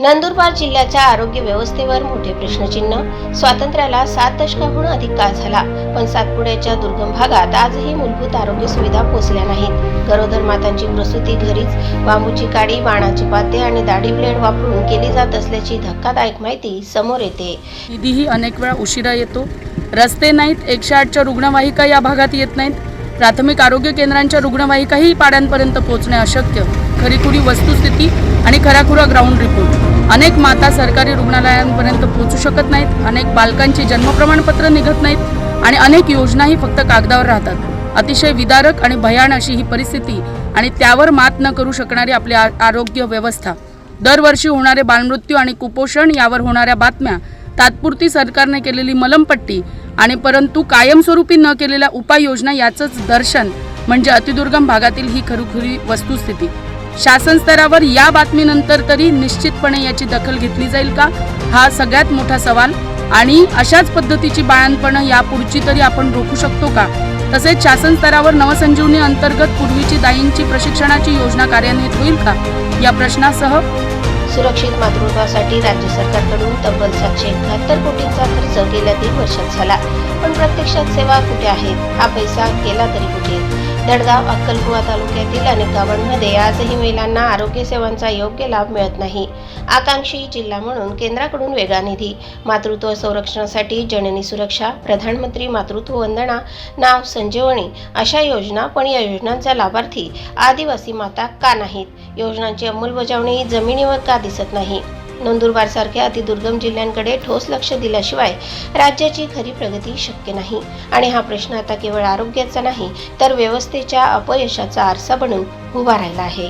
नंदुरबार जिल्ह्याच्या आरोग्य व्यवस्थेवर मोठे प्रश्नचिन्ह। स्वातंत्र्याला 7 दशकांहून अधिक काळ झाला, पण सातपुड्याच्या दुर्गम भागात आजही मूलभूत आरोग्य सुविधा पोहोचल्या नाहीत। गरोदर मातांची प्रसूती घरीच बांबूची काडी, बाणाचे पाते आणि दाढी ब्लेड वापरून केली जात असल्याची धक्कादायक माहिती समोर येते। निधीही अनेक वेळा उशिरा येतो, रस्ते नाहीत, 108च्या रुग्णवाहिका या भागात येत नाहीत, प्राथमिक आरोग्य केंद्रांच्या रुग्णवाहिकाही पाड्यांपर्यंत पोहोचणे अशक्य, खरीखुरी वस्तुस्थिती आणि खराखुरा ग्राउंड रिपोर्ट। अनेक माता सरकारी रुग्णालयांपर्यंत पोहोचू शकत नाहीत, अनेक बालकांची जन्म प्रमाणपत्र निघत नाहीत आणि अनेक योजनाही फक्त कागदावर राहतात। अतिशय विदारक आणि भयान अशी ही परिस्थिती आणि त्यावर मात न करू शकणारी आपली आरोग्य व्यवस्था। दरवर्षी होणारे बालमृत्यू आणि कुपोषण यावर होणाऱ्या बातम्या, तात्पुरती सरकारने केलेली मलमपट्टी आणि परंतु कायमस्वरूपी न केलेल्या उपाययोजना याचंच दर्शन म्हणजे अतिदुर्गम भागातील ही खरीखुरी वस्तुस्थिती। शासन स्तरावर या बातमीनंतर तरी निश्चितपणे याची दखल घेतली जाईल का, हा सगळ्यात मोठा सवाल। आणि अशाच पद्धतीची बाळंतपणं यापुढची तरी आपण रोखू शकतो का? तसेच शासन स्तरावर नवसंजीवनी अंतर्गत पूर्वीची दाईंची प्रशिक्षणाची योजना कार्यान्वित होईल का, या प्रश्नासह सुरक्षित मातृत्वासाठी राज्य सरकारकडून तब्बल 771 कोटींचा खर्च गेल्या 1.5 वर्षात झाला, पण प्रत्यक्षात सेवा कुठे आहेत? हा पैसा गेला तरी कुठे? दडगाव, अक्कलकुवा तालुक्यातील अनेक गावांमध्ये आजही महिलांना आरोग्य सेवांचा योग्य लाभ मिळत नाही। आकांक्षी जिल्हा म्हणून केंद्राकडून वेगळा निधी, मातृत्व संरक्षणासाठी जननी सुरक्षा, प्रधानमंत्री मातृत्व वंदना, नाव संजीवनी अशा योजना, पण या योजनांचा लाभार्थी आदिवासी माता का नाहीत? योजनांची अंमलबजावणी जमिनीवर का दिसत नाही? नंदुरबार सारख्या अतिदुर्गम जिल्ह्यांकडे ठोस लक्ष दिल्याशिवाय राज्याची खरी प्रगती शक्य नाही। आणि हा प्रश्न आता केवळ आरोग्याचा नाही, तर व्यवस्थेच्या अपयशाचा आरसा बनून उभा राहिला आहे।